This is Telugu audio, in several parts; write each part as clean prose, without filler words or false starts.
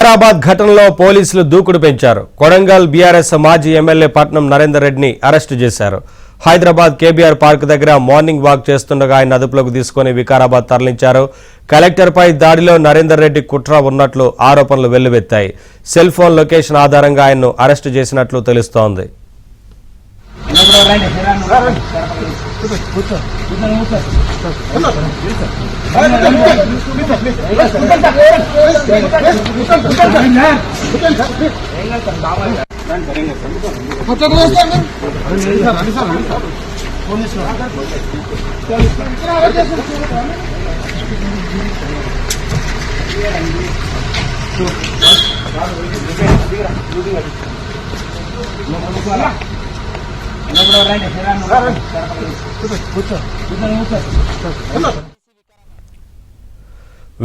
హైదరాబాద్ ఘటనలో పోలీసులు దూకుడు పెంచారు. కొడంగల్ బీఆర్ఎస్ మాజీ ఎమ్మెల్యే పట్నం నరేందర్ రెడ్డిని అరెస్టు చేశారు. హైదరాబాద్ కేబీఆర్ పార్క్ దగ్గర మార్నింగ్ వాక్ చేస్తుండగా ఆయన అదుపులోకి తీసుకుని వికారాబాద్ తరలించారు. కలెక్టర్పై దాడిలో నరేందర్ రెడ్డి కుట్ర ఉన్నట్లు ఆరోపణలు వెల్లువెత్తాయి. సెల్ ఫోన్ లొకేషన్ ఆధారంగా ఆయన్ను అరెస్టు చేసినట్లు తెలుస్తోంది.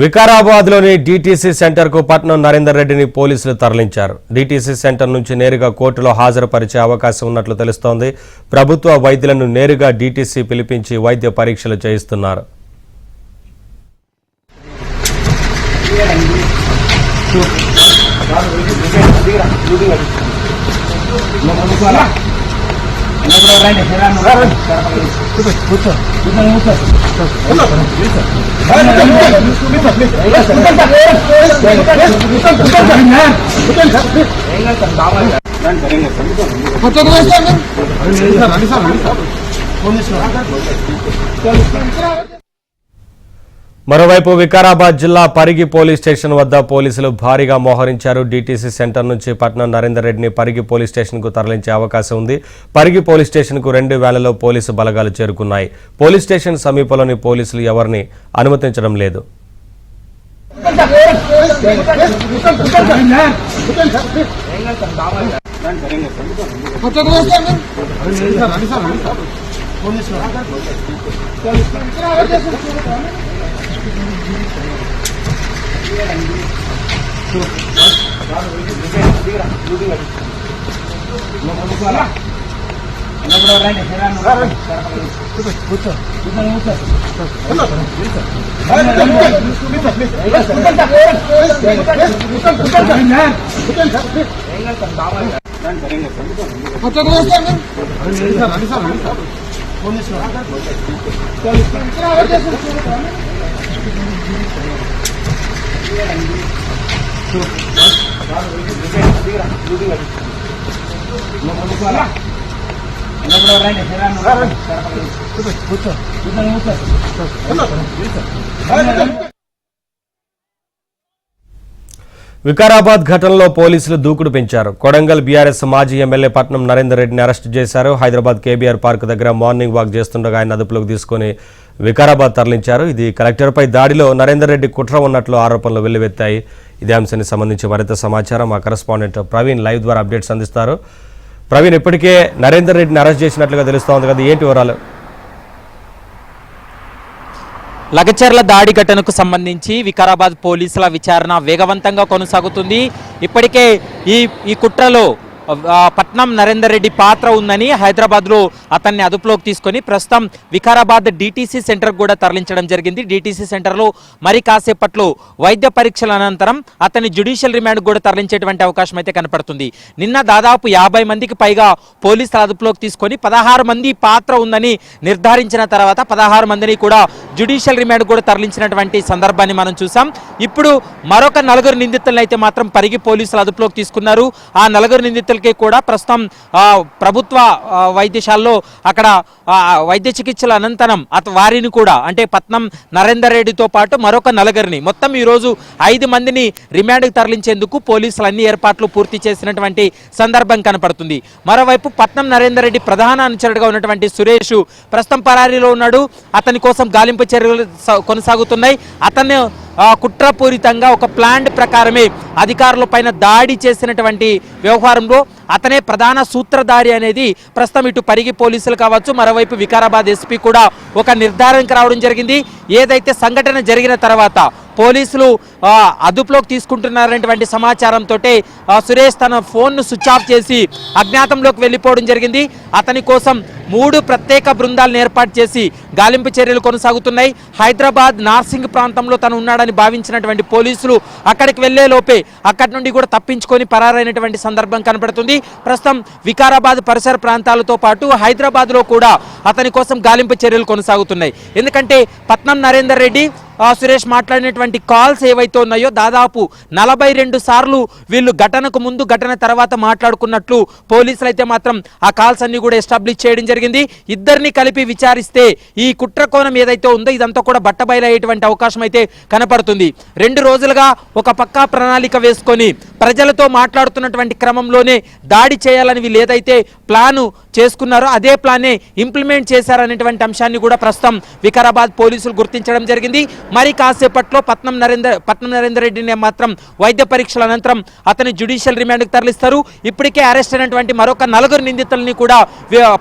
వికారాబాద్లోని డీటీసీ సెంటర్కు పట్నం నరేందర్ రెడ్డిని పోలీసులు తరలించారు. డీటీసీ సెంటర్ నుంచి నేరుగా కోర్టులో హాజరుపరిచే అవకాశం ఉన్నట్లు తెలుస్తోంది. ప్రభుత్వ వైద్యులను నేరుగా డీటీసీ పిలిపించి వైద్య పరీక్షలు చేయిస్తున్నారు. మరోవైపు వికారాబాద్ జిల్లా పరిగి పోలీస్ స్టేషన్ వద్ద పోలీసులు భారీగా మోహరించారు. డీటీసీ సెంటర్ నుంచి పట్నం నరేందర్ రెడ్డిని పరిగి పోలీస్ స్టేషన్కు తరలించే అవకాశం ఉంది. పరిగి పోలీస్ స్టేషన్కు 2 వేలలో పోలీసు బలగాలు చేరుకున్నాయి. పోలీస్ స్టేషన్ సమీపంలోని పోలీసులు ఎవరిని అనుమతించడం లేదు. వికారాబాద్ ఘటనలో పోలీసులు దూకుడు పెంచారు. కొడంగల్ బీఆర్ఎస్ మాజీ ఎమ్మెల్యే పట్నం నరేందర్ రెడ్డిని అరెస్టు చేశారు. హైదరాబాద్ కేబీఆర్ పార్క్ దగ్గర మార్నింగ్ వాక్ చేస్తుండగా ఆయన అదుపులోకి తీసుకుని వికారాబాద్ తరలించారు. ఇది కలెక్టర్పై దాడిలో నరేందర్ రెడ్డి కుట్ర ఉన్నట్లు ఆరోపణలు వెల్లువెత్తాయి. ఇదే అంశానికి సంబంధించి మరింత సమాచారం మా కరెస్పాండెంట్ ప్రవీణ్ లైవ్ ద్వారా అప్డేట్స్ అందిస్తారు. ప్రవీణ్, ఇప్పటికే నరేందర్ రెడ్డిని అరెస్ట్ చేసినట్లుగా తెలుస్తోంది కదా, ఏంటి వివరాలు? లగచర్ల దాడి ఘటనకు సంబంధించి వికారాబాద్ పోలీసుల విచారణ వేగవంతంగా కొనసాగుతుంది. ఇప్పటికే ఈ కుట్రలో పట్నం నరేందర్ రెడ్డి పాత్ర ఉందని హైదరాబాద్లో అతన్ని అదుపులోకి తీసుకొని ప్రస్తుతం వికారాబాద్ డీటీసీ సెంటర్ కూడా తరలించడం జరిగింది. డీటీసీ సెంటర్లో మరి కాసేపట్లో వైద్య పరీక్షల అనంతరం అతన్ని జ్యుడిషియల్ రిమాండ్ కూడా తరలించేటువంటి అవకాశం అయితే కనపడుతుంది. నిన్న దాదాపు 50 మందికి పైగా పోలీసుల అదుపులోకి తీసుకొని 16 మంది పాత్ర ఉందని నిర్ధారించిన తర్వాత 16 మందిని కూడా జ్యుడిషియల్ రిమాండ్ కూడా తరలించినటువంటి సందర్భాన్ని మనం చూసాం. ఇప్పుడు మరొక 4 నిందితులను అయితే మాత్రం పరిగి పోలీసులు అదుపులోకి తీసుకున్నారు. ఆ 4 నిందితులకి కూడా ప్రస్తుతం ప్రభుత్వ వైద్యశాలలో అక్కడ వైద్య చికిత్సల అనంతరం వారిని కూడా అంటే పట్నం నరేందర్ రెడ్డితో పాటు మరొక 4 మొత్తం ఈరోజు 5 మందిని రిమాండ్కి తరలించేందుకు పోలీసులు అన్ని ఏర్పాట్లు పూర్తి చేసినటువంటి సందర్భం కనపడుతుంది. మరోవైపు పట్నం నరేందర్ రెడ్డి ప్రధాన అనుచరుడుగా ఉన్నటువంటి సురేష్ ప్రస్తుతం పరారీలో ఉన్నాడు. అతని కోసం గాలింపు చర్యలు కొనసాగుతున్నాయి. అతన్ని కుట్రపూరితంగా ఒక ప్లాన్ ప్రకారమే అధికారుల పైన దాడి చేసినటువంటి వ్యవహారంలో అతనే ప్రధాన సూత్రధారి అనేది ప్రస్తుతం ఇటు పరిగి పోలీసులు కావచ్చు, మరోవైపు వికారాబాద్ ఎస్పీ కూడా ఒక నిర్ధారణకు రావడం జరిగింది. ఏదైతే సంఘటన జరిగిన తర్వాత పోలీసులు అదుపులోకి తీసుకుంటున్నారనేటువంటి సమాచారంతో సురేష్ తన ఫోన్ను స్విచ్ ఆఫ్ చేసి అజ్ఞాతంలోకి వెళ్ళిపోవడం జరిగింది. అతని కోసం 3 ప్రత్యేక బృందాలను ఏర్పాటు చేసి గాలింపు చర్యలు కొనసాగుతున్నాయి. హైదరాబాద్ నార్సింగ్ ప్రాంతంలో తను ఉన్నాడని భావించినటువంటి పోలీసులు అక్కడికి వెళ్లే లోపే అక్కడి నుండి కూడా తప్పించుకొని పరారైనటువంటి సందర్భం కనబడుతుంది. ప్రస్తుతం వికారాబాద్ పరిసర ప్రాంతాలతో పాటు హైదరాబాద్లో కూడా అతని కోసం గాలింపు చర్యలు కొనసాగుతున్నాయి. ఎందుకంటే పట్నం నరేందర్ రెడ్డి సురేష్ మాట్లాడినటువంటి కాల్స్ ఏవైతే ఉన్నాయో దాదాపు 42 సార్లు వీళ్ళు ఘటనకు ముందు ఘటన తర్వాత మాట్లాడుకున్నట్లు పోలీసులు అయితే మాత్రం ఆ కాల్స్ అన్ని కూడా ఎస్టాబ్లిష్ చేయడం జరిగింది. ఇద్దరిని కలిపి విచారిస్తే ఈ కుట్ర కోణం ఏదైతే ఉందో ఇదంతా కూడా బట్టబయలయ్యేటువంటి అవకాశం అయితే కనపడుతుంది. 2 రోజులుగా ఒక పక్కా ప్రణాళిక వేసుకొని ప్రజలతో మాట్లాడుతున్నటువంటి క్రమంలోనే దాడి చేయాలని వీళ్ళు ఏదైతే ప్లాను చేసుకున్నారో అదే ప్లానే ఇంప్లిమెంట్ చేశారనేటువంటి అంశాన్ని కూడా ప్రస్తుతం వికారాబాద్ పోలీసులు గుర్తించడం జరిగింది. మరి కాసేపట్లో పట్నం నరేందర్ రెడ్డిని మాత్రం వైద్య పరీక్షల అనంతరం అతని జ్యుడిషియల్ రిమాండ్కి తరలిస్తారు. ఇప్పటికే అరెస్ట్ అయినటువంటి మరొక 4 నిందితులని కూడా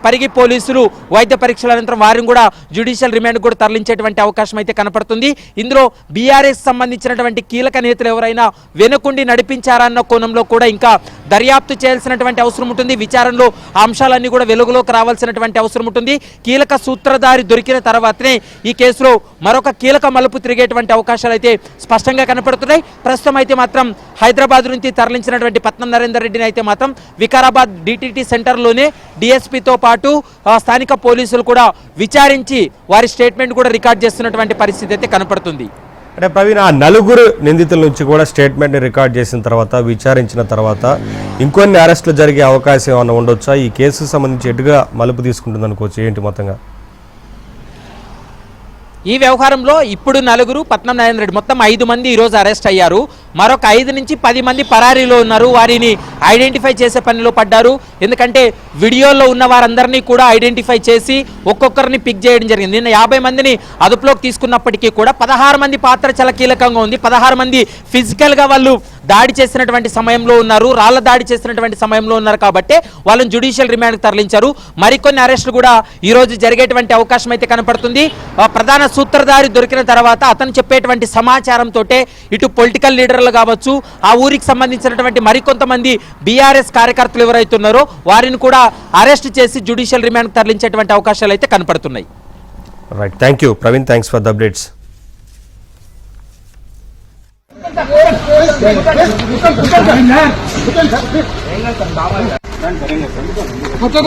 పరిగి పోలీసులు వైద్య పరీక్షల అనంతరం వారిని కూడా జ్యుడిషియల్ రిమాండ్ కూడా తరలించేటువంటి అవకాశం అయితే కనపడుతుంది. ఇందులో బీఆర్ఎస్ సంబంధించినటువంటి కీలక నేతలు ఎవరైనా వెనుకుండి నడిపించారన్న కోణంలో కూడా ఇంకా దర్యాప్తు చేయాల్సినటువంటి అవసరం ఉంటుంది. విచారణలో ఆ అంశాలన్నీ కూడా వెలుగులోకి రావాల్సినటువంటి అవసరం ఉంటుంది. కీలక సూత్రధారి దొరికిన తర్వాతనే ఈ కేసులో మరొక కీలక మలుపు తిరిగేటువంటి అవకాశాలు అయితే స్పష్టంగా కనపడుతున్నాయి. ప్రస్తుతం అయితే మాత్రం హైదరాబాద్ నుంచి తరలించినటువంటి పట్నం నరేందర్ రెడ్డిని అయితే మాత్రం వికారాబాద్ డిటిటి సెంటర్లోనే డిఎస్పీతో పాటు స్థానిక పోలీసులు కూడా విచారించి వారి స్టేట్మెంట్ కూడా రికార్డ్ చేస్తున్నటువంటి పరిస్థితి అయితే కనపడుతుంది. అంటే ప్రవీణ్, ఆ 4 నిందితుల నుంచి కూడా స్టేట్మెంట్ని రికార్డ్ చేసిన తర్వాత విచారించిన తర్వాత ఇంకొన్ని అరెస్టులు జరిగే అవకాశం ఏమైనా ఉండొచ్చా? ఈ కేసుకు సంబంధించి ఎటుగా మలుపు తీసుకుంటుంది అనుకోవచ్చు ఏంటి మొత్తంగా? ఈ వ్యవహారంలో ఇప్పుడు 4 పట్నం నరేందర్ రెడ్డి మొత్తం 5 మంది ఈరోజు అరెస్ట్ అయ్యారు. మరొక 5 నుంచి 10 మంది పరారీలో ఉన్నారు. వారిని ఐడెంటిఫై చేసే పనిలో పడ్డారు. ఎందుకంటే వీడియోలో ఉన్న వారందరినీ కూడా ఐడెంటిఫై చేసి ఒక్కొక్కరిని పిక్ చేయడం జరిగింది. నిన్న 50 మందిని అదుపులోకి తీసుకున్నప్పటికీ కూడా 16 మంది పాత్ర చాలా కీలకంగా ఉంది. 16 మంది ఫిజికల్గా వాళ్ళు దాడి చేసినటువంటి సమయంలో ఉన్నారు, రాళ్ల దాడి చేసినటువంటి సమయంలో ఉన్నారు కాబట్టి వాళ్ళని జ్యుడిషియల్ రిమాండ్కి తరలించారు. మరికొన్ని అరెస్టులు కూడా ఈరోజు జరిగేటువంటి అవకాశం అయితే కనపడుతుంది. ప్రధాన సూత్రధారి దొరికిన తర్వాత అతను చెప్పేటువంటి సమాచారంతో ఇటు పొలిటికల్ లీడర్లు కావచ్చు, ఆ ఊరికి సంబంధించినటువంటి మరికొంతమంది బీఆర్ఎస్ కార్యకర్తలు ఎవరైతే ఉన్నారో వారిని కూడా అరెస్ట్ చేసి జ్యుడిషియల్ రిమాండ్కి తరలించేటువంటి అవకాశాలు అయితే కనపడుతున్నాయి. Right, thank you Praveen, thanks for the updates. కొత్త